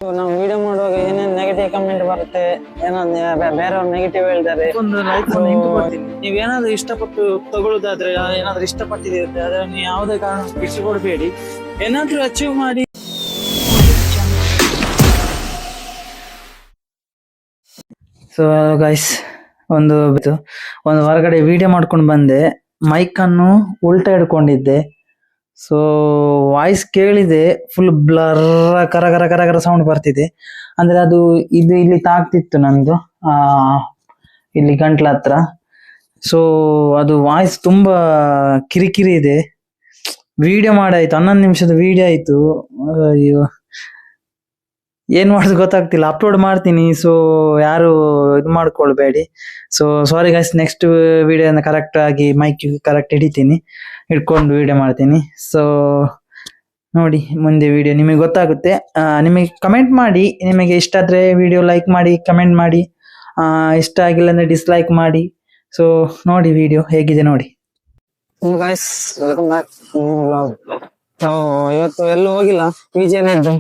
ನಾವು ವಿಡಿಯೋ ಮಾಡುವಾಗ ಏನೇನು ನೆಗೆಟಿವ್ ಕಮೆಂಟ್ ಬರುತ್ತೆ, ಬೇರೆಯವ್ರು ನೆಗೆಟಿವ್ ಹೇಳ್ತಾರೆ. ಒಂದು ಲೈಕ್ ನೀವೇನಾದ್ರೂ ಇಷ್ಟಪಟ್ಟು ತಗೊಳ್ಳೋದಾದ್ರೆ, ಏನಾದ್ರೂ ಇಷ್ಟಪಟ್ಟಿರುತ್ತೆ ಅದನ್ನು ಯಾವುದೇ ಕಾರಣ ಬಿಟ್ಟುಕೊಡ್ಬೇಡಿ. ಏನಾದ್ರೂ ಅಚೀವ್ ಮಾಡಿ. ಸೊ ಗೈಸ್, ಒಂದು ಹೊರಗಡೆ ವಿಡಿಯೋ ಮಾಡ್ಕೊಂಡು ಬಂದೆ. ಮೈಕ್ ಅನ್ನು ಉಲ್ಟಾ ಹಿಡ್ಕೊಂಡಿದ್ದೆ. ಸೊ ವಾಯ್ಸ್ ಕೇಳಿದೆ, ಫುಲ್ ಬ್ಲರ್ ಕರಗರ ಕರಗರ ಸೌಂಡ್ ಬರ್ತಿದೆ. ಅಂದ್ರೆ ಅದು ಇಲ್ಲಿ ತಾಗ್ತಿತ್ತು ನಂದು, ಇಲ್ಲಿ ಗಂಟ್ಲ ಹತ್ರ. ಸೊ ಅದು ವಾಯ್ಸ್ ತುಂಬಾ ಕಿರಿಕಿರಿ ಇದೆ. ವಿಡಿಯೋ ಮಾಡಾಯ್ತು, 11 ನಿಮಿಷದ ವಿಡಿಯೋ ಆಯ್ತು. ಅಯ್ಯೋ, ಏನ್ ಮಾಡೋದು ಗೊತ್ತಾಗ್ತಿಲ್ಲ. ಅಪ್ಲೋಡ್ ಮಾಡ್ತೀನಿ, ಸೊ ಯಾರು ಇದು ಮಾಡ್ಕೊಳ್ಬೇಡಿ. ಸೊ ಸಾರಿ ಗೈಸ್, ನೆಕ್ಸ್ಟ್ ವಿಡಿಯೋನ ಕರೆಕ್ಟ್ ಆಗಿ ಮೈಕ್ ಕರೆಕ್ಟ್ ಹಿಡ್ಕೊಂಡು ವಿಡಿಯೋ ಮಾಡ್ತೀನಿ. ಸೊ ನೋಡಿ, ಮುಂದೆ ವಿಡಿಯೋ ನಿಮಗೆ ಗೊತ್ತಾಗುತ್ತೆ. ನಿಮಗೆ ಕಮೆಂಟ್ ಮಾಡಿ, ನಿಮಗೆ ಇಷ್ಟ ಆದ್ರೆ ವಿಡಿಯೋ ಲೈಕ್ ಮಾಡಿ, ಕಮೆಂಟ್ ಮಾಡಿ. ಇಷ್ಟ ಆಗಿಲ್ಲ ಅಂದ್ರೆ ಡಿಸ್ಲೈಕ್ ಮಾಡಿ. ಸೊ ನೋಡಿ ವಿಡಿಯೋ ಹೇಗಿದೆ ನೋಡಿ. Guys, welcome back. ಇವತ್ತು ಎಲ್ಲೂ ಹೋಗಿಲ್ಲ, PGನೇ ಇದ್ದು.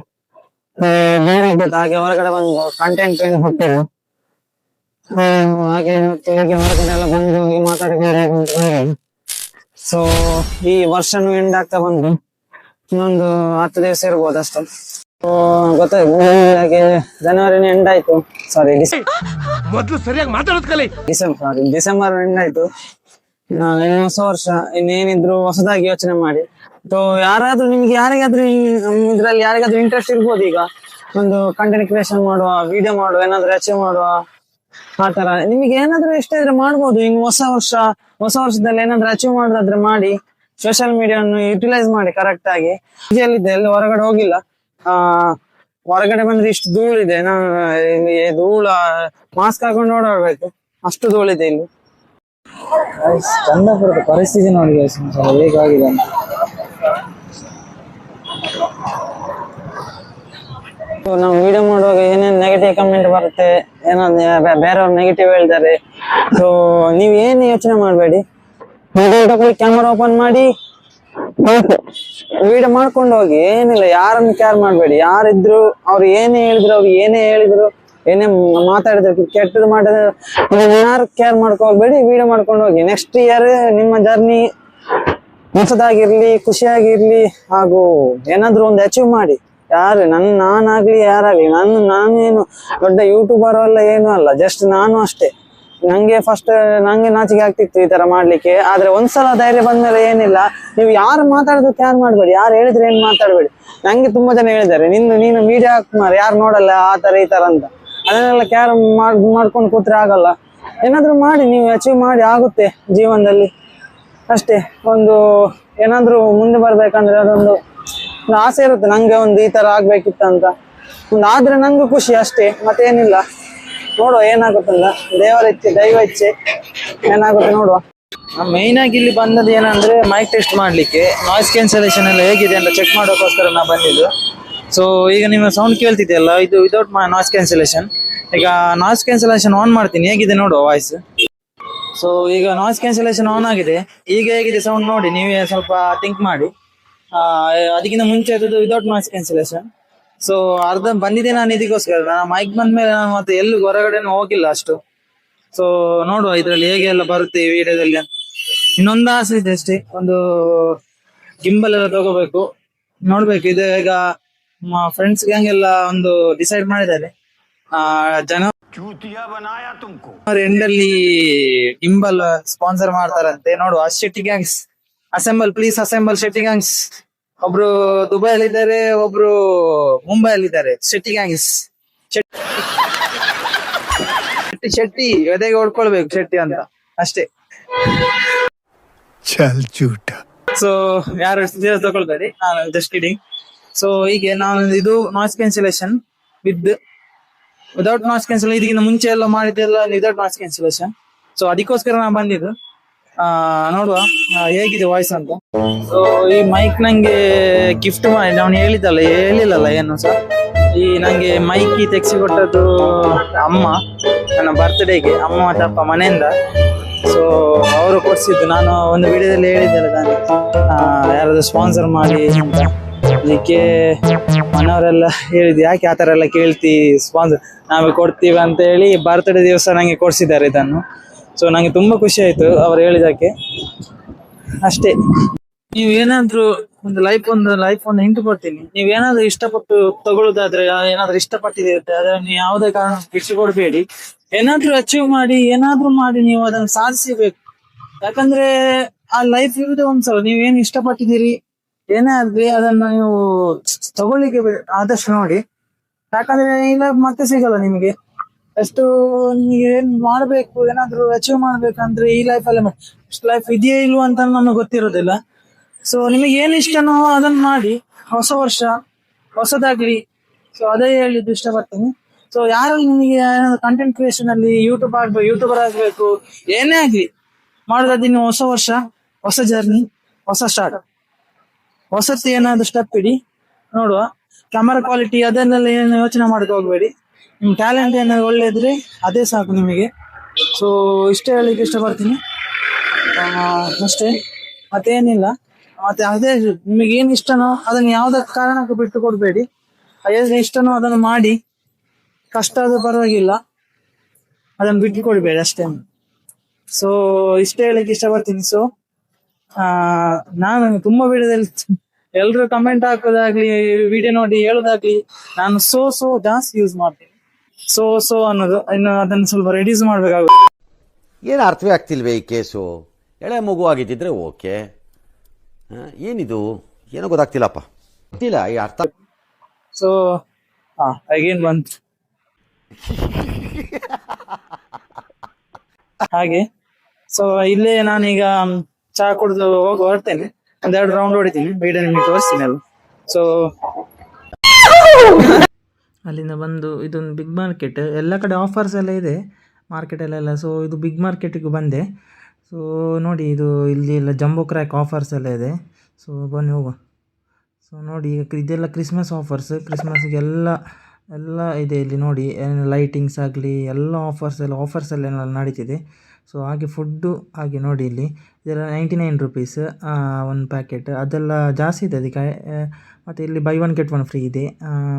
ಹಾಗೆ ಹೊರಗಡೆ ಬಂದು ಕಂಟೆಂಟ್ ಹೋಗ್ತೇವೆ. ಹಾಗೆ ಹೊರಗಡೆ ಎಲ್ಲ ಬಂದು ಮಾತಾಡಿ. ಸೊ ಈ ವರ್ಷನೂ ಎಂಡ್ ಆಗ್ತಾ ಬಂದು ಇನ್ನೊಂದು 10 ದಿವಸ ಇರ್ಬೋದು ಅಷ್ಟೇ. ಗೊತ್ತಾಯ್ತು, ಹಾಗೆ ಜನವರಿನ ಎಂಡ್ ಆಯ್ತು. ಸಾರಿ, ಡಿಸೆಂಬರ್ ಎಂಡ್ ಆಯ್ತು. ಹೊಸ ವರ್ಷ, ಇನ್ನೇನಿದ್ರು ಹೊಸದಾಗಿ ಯೋಚನೆ ಮಾಡಿ. ಸೊ ಯಾರಾದ್ರೂ ನಿಮ್ಗೆ ಯಾರಿಗಾದ್ರೂ ಇದ್ರಲ್ಲಿ ಯಾರಿಗಾದ್ರೂ ಇಂಟ್ರೆಸ್ಟ್ ಇರ್ಬೋದು. ಈಗ ಒಂದು ಕಂಟೆಂಟ್ ಕ್ರಿಯೇಷನ್ ಮಾಡುವ, ವಿಡಿಯೋ ಮಾಡುವ, ಏನಾದ್ರೂ ಅಚೀವ್ ಮಾಡುವ, ಆ ತರ ನಿಮಗೆ ಏನಾದ್ರೂ ಇಷ್ಟ ಇದ್ರೆ ಮಾಡ್ಬೋದು. ಇನ್ನು ಹೊಸ ವರ್ಷದಲ್ಲಿ ಏನಾದ್ರೂ ಅಚೀವ್ ಮಾಡೋದಾದ್ರೆ ಮಾಡಿ. ಸೋಷಿಯಲ್ ಮೀಡಿಯಾವನ್ನು ಯುಟಿಲೈಸ್ ಮಾಡಿ ಕರೆಕ್ಟ್ ಆಗಿ. ಇಲ್ಲಿದೆ, ಎಲ್ಲಿ ಹೊರಗಡೆ ಹೋಗಿಲ್ಲ. ಹೊರಗಡೆ ಬಂದ್ರೆ ಇಷ್ಟು ಧೂಳಿದೆ. ಧೂಳ ಮಾಸ್ಕ್ ಹಾಕೊಂಡು ಓಡಾಡ್ಬೇಕು, ಅಷ್ಟು ಧೂಳಿದೆ ಇಲ್ಲಿ. ಚಂದಾಪುರದ ಪರಿಸ್ಥಿತಿ ನೋಡಿ ಹೇಗಾಗಿದೆ ಅಂತ. ನಾವು ವಿಡಿಯೋ ಮಾಡುವಾಗ ಏನೇನು ನೆಗೆಟಿವ್ ಕಮೆಂಟ್ ಬರುತ್ತೆ, ಬೇರೆಯವ್ರು ನೆಗೆಟಿವ್ ಹೇಳ್ತಾರೆ. ಸೊ ನೀವ್ ಏನು ಯೋಚನೆ ಮಾಡ್ಬೇಡಿ. ಕ್ಯಾಮರಾ ಓಪನ್ ಮಾಡಿ ವಿಡಿಯೋ ಮಾಡ್ಕೊಂಡು ಹೋಗಿ. ಏನಿಲ್ಲ, ಯಾರನ್ನು ಕೇರ್ ಮಾಡ್ಬೇಡಿ. ಯಾರಿದ್ರು ಅವ್ರು ಏನೇ ಹೇಳಿದ್ರು ಏನೇ ಮಾತಾಡಿದ್ರು, ಕೆಟ್ಟದ್ದು ಮಾಡಿದ್ರೆ ಯಾರು ಕೇರ್ ಮಾಡ್ಕೋಬೇಡಿ. ವಿಡಿಯೋ ಮಾಡ್ಕೊಂಡು ಹೋಗಿ. ನೆಕ್ಸ್ಟ್ ಇಯರ್ ನಿಮ್ಮ ಜರ್ನಿ ಹೊಸದಾಗಿರ್ಲಿ, ಖುಷಿಯಾಗಿರ್ಲಿ, ಹಾಗೂ ಏನಾದ್ರು ಒಂದು ಅಚೀವ್ ಮಾಡಿ. ನಾನಾಗ್ಲಿ ಯಾರಾಗ್ಲಿ, ನಾನೇನು ದೊಡ್ಡ ಯೂಟ್ಯೂಬರ್ ಅಲ್ಲ, ಏನು ಅಲ್ಲ. ಜಸ್ಟ್ ನಾನು ಅಷ್ಟೇ. ನಂಗೆ ನಾಚಿಕೆ ಆಗ್ತಿತ್ತು ಈ ತರ ಮಾಡ್ಲಿಕ್ಕೆ. ಆದ್ರೆ ಒಂದ್ಸಲ ಧೈರ್ಯ ಬಂದ್ಮೇಲೆ ಏನಿಲ್ಲ. ನೀವು ಯಾರು ಮಾತಾಡಿದ್ರು ಕ್ಯಾರ್ ಮಾಡ್ಬೇಡಿ, ಯಾರು ಹೇಳಿದ್ರೆ ಏನ್ ಮಾತಾಡ್ಬೇಡಿ. ನಂಗೆ ತುಂಬಾ ಜನ ಹೇಳಿದ್ದಾರೆ, ನೀನು ವಿಡಿಯೋ ಹಾಕ್ಮಾರ, ಯಾರು ನೋಡಲ್ಲ, ಆ ತರ ಈ ತರ ಅಂತ. ಅದನ್ನೆಲ್ಲ ಕ್ಯಾರ್ ಮಾಡ್ಕೊಂಡು ಕೂತ್ರೆ ಆಗಲ್ಲ. ಏನಾದ್ರು ಮಾಡಿ, ನೀವು ಅಚೀವ್ ಮಾಡಿ, ಆಗುತ್ತೆ ಜೀವನದಲ್ಲಿ ಅಷ್ಟೇ. ಒಂದು ಏನಾದ್ರು ಮುಂದೆ ಬರ್ಬೇಕಂದ್ರೆ ಅದೊಂದು ಆಸೆ ಇರುತ್ತೆ. ನಂಗೆ ಒಂದು ಈ ತರ ಆಗ್ಬೇಕಿತ್ತಂತ ಆದ್ರೆ ನಂಗೂ ಖುಷಿ ಅಷ್ಟೇ, ಮತ್ತೇನಿಲ್ಲ. ನೋಡುವ ಏನಾಗುತ್ತಲ್ಲ, ದೈವ ಇಚ್ಛೆ ಏನಾಗುತ್ತೆ ನೋಡುವ. ಮೈನ್ ಆಗಿ ಇಲ್ಲಿ ಬಂದದ್ದು ಏನಂದ್ರೆ ಮೈಕ್ ಟೆಸ್ಟ್ ಮಾಡ್ಲಿಕ್ಕೆ, ನಾಯ್ಸ್ ಕ್ಯಾನ್ಸಲೇಷನ್ ಎಲ್ಲ ಹೇಗಿದೆ ಅಂತ ಚೆಕ್ ಮಾಡೋಕ್ಕೋಸ್ಕರ ನಾ ಬಂದಿದ್ದು. ಸೊ ಈಗ ನಿಮ್ಮ ಸೌಂಡ್ ಕೇಳ್ತಿದೆಯಲ್ಲ, ಇದು ವಿದೌಟ್ ನಾಯ್ಸ್ ಕ್ಯಾನ್ಸಲೇಷನ್. ಈಗ ನಾಯ್ಸ್ ಕ್ಯಾನ್ಸಲೇಷನ್ ಆನ್ ಮಾಡ್ತೀನಿ, ಹೇಗಿದೆ ನೋಡುವ ವಾಯ್ಸ್. ಸೊ ಈಗ ನಾಯ್ಸ್ ಕ್ಯಾನ್ಸಲೇಷನ್ ಆನ್ ಆಗಿದೆ. ಈಗ ಹೇಗಿದೆ ಸೌಂಡ್ ನೋಡಿ, ನೀವೇ ಸ್ವಲ್ಪ ಥಿಂಕ್ ಮಾಡಿ. ಅದಕ್ಕಿಂತ ಮುಂಚೆ ಅದು ವಿದೌಟ್ ನಾಯ್ಸ್ ಕ್ಯಾನ್ಸಲೇಷನ್. ಸೊ ಅರ್ಧ ಬಂದಿದೆ ನಾನು ಇದಕ್ಕೋಸ್ಕರ. ಮೈಕ್ ಬಂದ್ಮೇಲೆ ನಾನು ಮತ್ತೆ ಎಲ್ಲೂ ಹೊರಗಡೆನೂ ಹೋಗಿಲ್ಲ ಅಷ್ಟು. ಸೊ ನೋಡುವ ಇದ್ರಲ್ಲಿ ಹೇಗೆ ಎಲ್ಲ ಬರುತ್ತೆ ಈ ವಿಡಿಯೋದಲ್ಲಿ ಅಂತ. ಇನ್ನೊಂದು ಆಸೆ ಇದೆ ಅಷ್ಟೇ, ಒಂದು ಗಿಂಬಲ್ ಎಲ್ಲ ತಗೋಬೇಕು, ನೋಡ್ಬೇಕು. ಇದು ಈಗ ಫ್ರೆಂಡ್ಸ್ ಗ್ಯಾಂಗ್ ಎಲ್ಲ ಒಂದು ಡಿಸೈಡ್ ಮಾಡಿದ್ದಾರೆ. ಎಂಡಲ್ಲಿ ಗಿಂಬಲ್ ಸ್ಪಾನ್ಸರ್ ಮಾಡ್ತಾರಂತೆ. ನೋಡುವ. Shetty gangs assemble, please assemble Shetty gangs. ಒಬ್ರು ದುಬೈಯಲ್ಲಿ ಇದ್ದಾರೆ, ಒಬ್ರು ಮುಂಬೈಯಲ್ಲಿ ಇದ್ದಾರೆ. ಶೆಟ್ಟಿ ಗ್ಯಾಂಗ್ಸ್, ಶೆಟ್ಟಿ ಎದೆಗೆ ಹೊಡ್ಕೊಳ್ಬೇಕು ಶೆಟ್ಟಿ ಅಂತ ಅಷ್ಟೇ. ಸೊ ಯಾರು ತಗೊಳ್ಬೇಡಿ, ನಾನು ಜಸ್ಟ್ ಕಿಡಿಂಗ್. ಸೊ ಹೀಗೆ ನಾನು ಇದು noise cancellation without noise cancellation. ಇದಕ್ಕಿಂತ ಮುಂಚೆ ಎಲ್ಲ ಮಾಡಿದ್ದೆಲ್ಲ ವಿದೌಟ್ ನಾಯ್ಸ್ ಕ್ಯಾನ್ಸಲೇಷನ್. ಸೊ ಅದಕ್ಕೋಸ್ಕರ ನಾನು ಬಂದಿದ್ದು. ನೋಡುವ ಹೇಗಿದೆ ವಾಯ್ಸ್ ಅಂತ. ಸೊ ಈ ಮೈಕ್ ನಂಗೆ ಗಿಫ್ಟ್ ಮಾಡಿ, ನಾನು ಹೇಳಿಲ್ಲಲ್ಲ ಏನು ಸರ್. ಈ ನಂಗೆ ಮೈಕ್ ತೆಗ್ಸಿ ಕೊಟ್ಟದ್ದು ಅಮ್ಮ, ನನ್ನ ಬರ್ತ್ಡೇಗೆ. ಅಮ್ಮ ಮತ್ತು ಅಪ್ಪ ಮನೆಯಿಂದ. ಸೊ ಅವರು ಕೊಡ್ಸಿದ್ದು. ನಾನು ಒಂದು ವಿಡಿಯೋದಲ್ಲಿ ಹೇಳಿದ್ದಲ್ಲ ನಾನು, ಯಾರಾದ್ರೂ ಸ್ಪಾನ್ಸರ್ ಮಾಡಿ ಅಂತ. ಅದಕ್ಕೆ ಮನೆಯವರೆಲ್ಲ ಹೇಳಿದ್ದು ಯಾಕೆ ಆ ಥರ ಎಲ್ಲ ಕೇಳ್ತಿ, ಸ್ಪಾನ್ಸರ್ ನಾವೇ ಕೊಡ್ತೀವಿ ಅಂತ ಹೇಳಿ ಬರ್ತ್ಡೇ ದಿವಸ ನನಗೆ ಕೊಡಿಸಿದ್ದಾರೆ ಇದನ್ನು. ಸೊ ನನಗೆ ತುಂಬ ಖುಷಿ ಆಯಿತು ಅವರು ಹೇಳಿದ್ದಕ್ಕೆ. ಅಷ್ಟೇ. ನೀವೇನಾದ್ರೂ ಒಂದು ಹಿಂಟ್ ಕೊಡ್ತೀನಿ. ನೀವೇನಾದ್ರೂ ಇಷ್ಟಪಟ್ಟು ತಗೊಳ್ಳೋದಾದ್ರೆ, ಏನಾದ್ರೂ ಇಷ್ಟಪಟ್ಟಿರುತ್ತೆ ಅದನ್ನು ಯಾವುದೇ ಕಾರಣ ಬಿಟ್ಟುಕೊಡ್ಬೇಡಿ. ಏನಾದ್ರೂ ಅಚೀವ್ ಮಾಡಿ, ಏನಾದ್ರೂ ಮಾಡಿ ನೀವು ಅದನ್ನು ಸಾಧಿಸಬೇಕು. ಯಾಕಂದ್ರೆ ಆ ಲೈಫ್ ಇರುವುದೇ ಒಂದ್ಸಲ. ನೀವೇನು ಇಷ್ಟಪಟ್ಟಿದ್ದೀರಿ ಏನೇ ಆಗ್ಲಿ ಅದನ್ನ ನೀವು ತಗೊಳ್ಳಿಕ್ಕೆ ಆದಷ್ಟು ನೋಡಿ. ಯಾಕಂದ್ರೆ ಇಲ್ಲ ಮತ್ತೆ ಸಿಗಲ್ಲ ನಿಮಗೆ. ಎಷ್ಟು ನೀವು ಏನ್ ಮಾಡ್ಬೇಕು, ಏನಾದ್ರು ಅಚೀವ್ ಮಾಡ್ಬೇಕಂದ್ರೆ ಈ ಲೈಫಲ್ಲಿ ಲೈಫ್ ಇದೆಯೇ ಇಲ್ವಾ ಅಂತ ನಮಗೆ ಗೊತ್ತಿರೋದಿಲ್ಲ. ಸೊ ನಿಮಗೆ ಏನ್ ಇಷ್ಟನೋ ಅದನ್ನ ಮಾಡಿ. ಹೊಸ ವರ್ಷ ಹೊಸದಾಗ್ಲಿ. ಸೊ ಅದೇ ಹೇಳಿದ್ದು ಇಷ್ಟಪಡ್ತೀನಿ. ಸೊ ಯಾರಲ್ಲಿ ನಿಮಗೆ ಕಂಟೆಂಟ್ ಕ್ರಿಯೇಷನ್ ಅಲ್ಲಿ ಯೂಟ್ಯೂಬರ್ ಆಗ್ಬೇಕು, ಏನೇ ಆಗ್ಲಿ ಮಾಡೋದಾದ್ರೆ ನೀವು ಹೊಸ ವರ್ಷ, ಹೊಸ ಜರ್ನಿ, ಹೊಸ ಸ್ಟಾರ್ಟ್, ಹೊಸತ್ತು ಏನಾದ್ರು ಸ್ಟೆಪ್ ಇಡಿ ನೋಡುವ. ಕ್ಯಾಮರಾ ಕ್ವಾಲಿಟಿ ಅದನ್ನೆಲ್ಲ ಏನು ಯೋಚನೆ ಮಾಡಕ್ಕೆ ಹೋಗ್ಬೇಡಿ. ನಿಮ್ ಟ್ಯಾಲೆಂಟ್ ಏನಾದ್ರು ಒಳ್ಳೆ ಇದ್ರೆ ಅದೇ ಸಾಕು ನಿಮಗೆ. ಸೊ ಇಷ್ಟೇ ಹೇಳಿಕ್ಕೆ ಇಷ್ಟಪಡ್ತೀನಿ. ಅಷ್ಟೇ, ಮತ್ತೇನಿಲ್ಲ. ಮತ್ತೆ ಅದೇ ನಿಮಗೆ ಏನ್ ಇಷ್ಟನೋ ಅದನ್ನ ಯಾವ್ದೇ ಕಾರಣಕ್ಕೂ ಬಿಟ್ಟು ಕೊಡ್ಬೇಡಿ. ಏನ್ ಇಷ್ಟನೋ ಅದನ್ನು ಮಾಡಿ. ಕಷ್ಟ ಆದ್ರೂ ಪರವಾಗಿಲ್ಲ, ಅದನ್ನ ಬಿಟ್ಟು ಕೊಡ್ಬೇಡಿ ಅಷ್ಟೇ. ಸೊ ಇಷ್ಟೇ ಹೇಳಿಕ್ಕೆ ಇಷ್ಟಪಡ್ತೀನಿ. ಸೊ ನಾನು ತುಂಬಾ ವಿಡಿಯೋದಲ್ಲಿ ಎಲ್ರು ಕಮೆಂಟ್ ಹಾಕೋದಾಗ್ಲಿ, ವಿಡಿಯೋ ನೋಡಿ ಹೇಳೋದಾಗ್ಲಿ ನಾನು ಸೊ ಜಾಸ್ತಿ ಯೂಸ್ ಮಾಡ್ತೀನಿ. ಸೊ ಅನ್ನೋದು ಇನ್ನು ಅದನ್ನ ಸ್ವಲ್ಪ ರೆಡ್ಯೂಸ್ ಮಾಡ್ಬೇಕಾಗುತ್ತೆ. ಏನು ಅರ್ಥವೇ ಆಗ್ತಿಲ್ವೇ ಈ ಕೇಸು? ಎಳೆ ಮಗು ಆಗಿದ್ದಿದ್ರೆ ಓಕೆ, ಏನಿದು ಏನೋ ಗೊತ್ತಾಗ್ತಿಲ್ಲಪ್ಪ, ಗೊತ್ತಿಲ್ಲ ಈ ಅರ್ಥ. ಸೊ ಅಗೇನ್ ಬಂತು ಹಾಗೆ. ಸೊ ಇಲ್ಲೇ ನಾನೀಗ ಚಹಾ ಕುಡಿದು ಹೊರಡ್ತೇನೆ. ಒಂದೆರಡು ರೌಂಡ್ ಹೊಡಿತೀನಿ, ವಿಡಿಯೋ ನಿಮಗೆ ತೋರಿಸ್ತೀನಿ ಅಲ್ಲ. ಸೊ ಅಲ್ಲಿಂದ ಬಂದು ಇದೊಂದು ಬಿಗ್ ಮಾರ್ಕೆಟ್, ಎಲ್ಲ ಕಡೆ ಆಫರ್ಸ್ ಎಲ್ಲ ಇದೆ ಮಾರ್ಕೆಟಲ್ಲೆಲ್ಲ. ಸೊ ಇದು ಬಿಗ್ ಮಾರ್ಕೆಟಿಗೆ ಬಂದೆ. ಸೊ ನೋಡಿ, ಇದು ಇಲ್ಲಿ ಎಲ್ಲ ಜಂಬೋ ಕ್ರ್ಯಾಕ್ ಆಫರ್ಸ್ ಎಲ್ಲ ಇದೆ. ಸೊ ಬನ್ನಿ ಹೋಗುವ. ಸೊ ನೋಡಿ, ಈಗ ಇದೆಲ್ಲ ಕ್ರಿಸ್ಮಸ್ ಆಫರ್ಸ್. ಕ್ರಿಸ್ಮಸ್ಗೆಲ್ಲ ಇದೆ ಇಲ್ಲಿ ನೋಡಿ. ಲೈಟಿಂಗ್ಸ್ ಆಗಲಿ ಎಲ್ಲ ಆಫರ್ಸ್ ಎಲ್ಲ ನಡೀತಿದೆ. ಸೊ ಹಾಗೆ ಫುಡ್ಡು ಹಾಗೆ ನೋಡಿ, ಇಲ್ಲಿ ಇದೆಲ್ಲ 99 ರುಪೀಸ್ ಒಂದು ಪ್ಯಾಕೆಟ್. ಅದೆಲ್ಲ ಜಾಸ್ತಿ ಇದೆ ಅದಕ್ಕೆ. ಮತ್ತು ಇಲ್ಲಿ by one get one free ಇದೆ.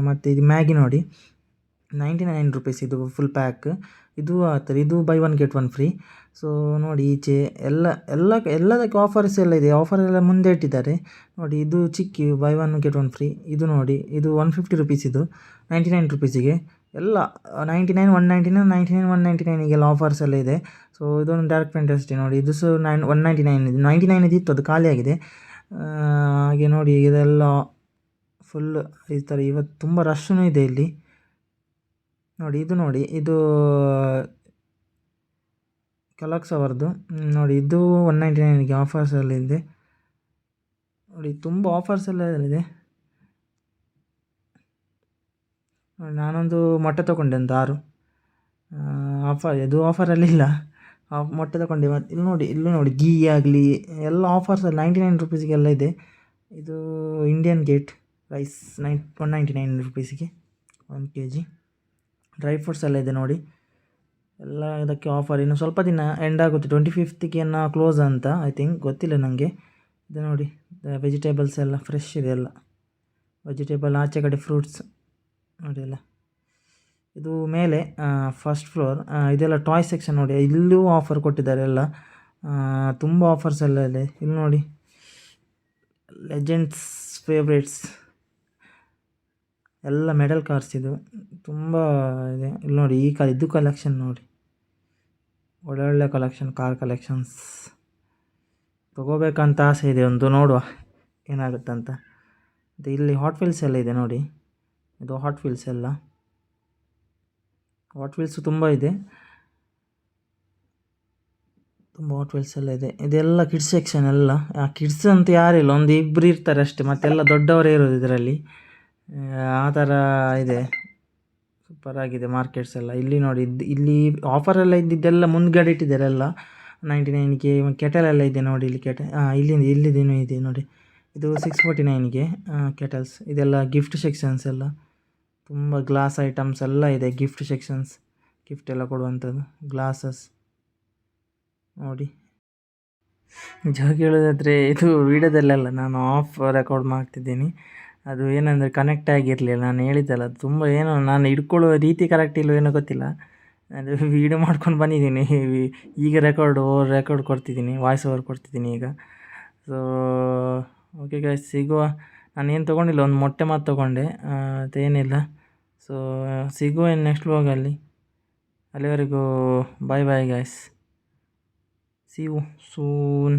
ಮತ್ತು ಇದು ಮ್ಯಾಗಿ ನೋಡಿ 99 ರುಪೀಸ್ ಇದು ಫುಲ್ ಪ್ಯಾಕ್. ಇದು ಆ ಥರ, ಇದು by one get one free. So ನೋಡಿ, ಈಚೆ ಎಲ್ಲದಕ್ಕೆ ಆಫರ್ಸ್ ಎಲ್ಲ ಇದೆ. ಆಫರ್ ಎಲ್ಲ ಮುಂದೆ ಇಟ್ಟಿದ್ದಾರೆ ನೋಡಿ. ಇದು chikki buy one get one free. ಇದು ನೋಡಿ, ಇದು 150 ರುಪೀಸ್, ಇದು 99 ರುಪೀಸಿಗೆ ಎಲ್ಲ. 99, 199, 99, 199 ಆಫರ್ಸ್ ಎಲ್ಲ ಇದೆ. ಸೊ ಇದೊಂದು ಡೈರೆಕ್ಟ್ ಫ್ಯಾಂಟಸಿ ನೋಡಿ, ಇದು 199 ಇದೆ. 99 ಇದಿತ್ತು, ಅದು ಖಾಲಿಯಾಗಿದೆ. ಹಾಗೆ ನೋಡಿ, ಇದೆಲ್ಲ ಫುಲ್ ಈ ಥರ. ಇವತ್ತು ತುಂಬ ರಶ್ನೂ ಇದೆ ಇಲ್ಲಿ ನೋಡಿ. ಇದು ಕೆಲಕ್ಸ್ ಅವರದ್ದು ನೋಡಿ. ಇದು 199ಗೆ ಆಫರ್ಸ್ ಎಲ್ಲ ಇದೆ ನೋಡಿ. ತುಂಬ ಆಫರ್ಸ್ ಎಲ್ಲ ಇದೆ. ನಾನೊಂದು ಮೊಟ್ಟೆ ತೊಗೊಂಡೆ, ಒಂದು 6 ಇದು ಆಫರಲ್ಲಿ ಇಲ್ಲ. ಮೊಟ್ಟೆ ತೊಗೊಂಡೆ. ಮತ್ತು ಇಲ್ಲಿ ನೋಡಿ ಗೀ ಆಗಲಿ ಎಲ್ಲ ಆಫರ್ಸ್ 99 ರುಪೀಸಿಗೆಲ್ಲ ಇದೆ. ಇದು ಇಂಡಿಯನ್ ಗೇಟ್ ರೈಸ್ 199 ರುಪೀಸಿಗೆ 1 kg. ಡ್ರೈ ಫ್ರೂಟ್ಸ್ ಎಲ್ಲ ಇದೆ ನೋಡಿ. ಎಲ್ಲ ಇದಕ್ಕೆ ಆಫರ್. ಇನ್ನು ಸ್ವಲ್ಪ ದಿನ ಎಂಡ್ ಆಗುತ್ತೆ, 25ಗೆ ಏನೋ ಕ್ಲೋಸ್ ಅಂತ ಐ ಥಿಂಕ್, ಗೊತ್ತಿಲ್ಲ ನನಗೆ. ಇದು ನೋಡಿ, ವೆಜಿಟೇಬಲ್ಸ್ ಎಲ್ಲ ಫ್ರೆಶ್ ಇದೆ. ಎಲ್ಲ ವೆಜಿಟೇಬಲ್, ಆಚೆ ಕಡೆ ಫ್ರೂಟ್ಸ್ ನೋಡಿ ಎಲ್ಲ. ಇದು ಮೇಲೆ ಫಸ್ಟ್ ಫ್ಲೋರ್. ಇದೆಲ್ಲ ಟಾಯ್ ಸೆಕ್ಷನ್ ನೋಡಿ. ಇಲ್ಲೂ ಆಫರ್ ಕೊಟ್ಟಿದ್ದಾರೆ ಎಲ್ಲ. ತುಂಬ ಆಫರ್ಸ್ ಎಲ್ಲ ಇದೆ. ಇಲ್ಲಿ ನೋಡಿ, ಲೆಜೆಂಡ್ಸ್ ಫೇವ್ರೇಟ್ಸ್ ಎಲ್ಲ ಮೆಡಲ್ ಕಾರ್ಸ್. ಇದು ತುಂಬ ಇದೆ. ಇಲ್ಲಿ ನೋಡಿ, ಇದು ಕಲೆಕ್ಷನ್ ನೋಡಿ, ಒಳ್ಳೊಳ್ಳೆ ಕಲೆಕ್ಷನ್, ಕಾರ್ ಕಲೆಕ್ಷನ್ಸ್. ತೊಗೋಬೇಕಂತ ಆಸೆ ಇದೆ ಒಂದು, ನೋಡುವ ಏನಾಗುತ್ತಂತ. ಮತ್ತು ಇಲ್ಲಿ ಹಾಟ್ ವೀಲ್ಸ್ ಎಲ್ಲ ಇದೆ ನೋಡಿ. ಇದು ಹಾಟ್ ವೀಲ್ಸ್ ಎಲ್ಲ, ಹಾಟ್ ವೀಲ್ಸು ತುಂಬ ಇದೆ. ತುಂಬ ಹಾಟ್ ವೀಲ್ಸ್ ಎಲ್ಲ ಇದೆ. ಇದೆಲ್ಲ ಕಿಡ್ಸ್ ಸೆಕ್ಷನ್ ಎಲ್ಲ. ಕಿಡ್ಸ್ ಅಂತ ಯಾರಿಲ್ಲ, ಒಂದು ಇಬ್ಬರು ಇರ್ತಾರೆ ಅಷ್ಟೇ, ಮತ್ತೆಲ್ಲ ದೊಡ್ಡವರೇ ಇರೋದು ಇದರಲ್ಲಿ. ಆ ಥರ ಇದೆ. ಸೂಪರ್ ಆಗಿದೆ ಮಾರ್ಕೆಟ್ಸ್ ಎಲ್ಲ. ಇಲ್ಲಿ ನೋಡಿ, ಇಲ್ಲಿ ಆಫರೆಲ್ಲ ಇದ್ದಿದ್ದೆಲ್ಲ ಮುಂದ್ಗಡೆ ಇಟ್ಟಿದ್ದಾರೆ ಎಲ್ಲ 99ಗೆ. ಕೆಟಲ್ ಎಲ್ಲ ಇದೆ ನೋಡಿ. ಇಲ್ಲಿ ಇಲ್ಲಿದೇನೋ ಇದೆ ನೋಡಿ. ಇದು 649ಗೆ ಕೆಟಲ್ಸ್. ಇದೆಲ್ಲ ಗಿಫ್ಟ್ ಸೆಕ್ಷನ್ಸ್ ಎಲ್ಲ. ತುಂಬ ಗ್ಲಾಸ್ ಐಟಮ್ಸ್ ಎಲ್ಲ ಇದೆ, ಗಿಫ್ಟ್ ಸೆಕ್ಷನ್ಸ್. ಗಿಫ್ಟ್ ಎಲ್ಲ ಕೊಡುವಂಥದ್ದು ಗ್ಲಾಸಸ್ ನೋಡಿ. ನಿಜವಾಗಿ ಹೇಳೋದಾದರೆ ಇದು ವೀಡಿಯೋದಲ್ಲೆಲ್ಲ ನಾನು ಆಫ್ ರೆಕಾರ್ಡ್ ಮಾಡ್ತಿದ್ದೀನಿ. ಅದು ಏನಂದರೆ ಕನೆಕ್ಟ್ ಆಗಿರಲಿಲ್ಲ. ನಾನು ಹೇಳಿದ್ದಲ್ಲ, ಅದು ತುಂಬ ಏನೋ ನಾನು ಹಿಡ್ಕೊಳ್ಳುವ ರೀತಿ ಕರೆಕ್ಟ್ ಇಲ್ಲವೋ ಏನೋ ಗೊತ್ತಿಲ್ಲ. ಅದು ವೀಡಿಯೋ ಮಾಡ್ಕೊಂಡು ಬಂದಿದ್ದೀನಿ, ಈಗ ರೆಕಾರ್ಡ್ ಕೊಡ್ತಿದ್ದೀನಿ, ವಾಯ್ಸ್ ಓವರ್ ಕೊಡ್ತಿದ್ದೀನಿ ಈಗ. ಸೊ ಓಕೆ ಗೈಸ್, ಸಿಗುವ. ನಾನೇನು ತೊಗೊಂಡಿಲ್ಲ, ಒಂದು ಮೊಟ್ಟೆ ಮಾತು ತೊಗೊಂಡೆ, ಮತ್ತೇನಿಲ್ಲ. ಸೊ ಸಿಗುವ ನೆಕ್ಸ್ಟ್ ವ್ಲಾಗಲ್ಲಿ. ಅಲ್ಲಿವರೆಗೂ bye bye guys, see you soon.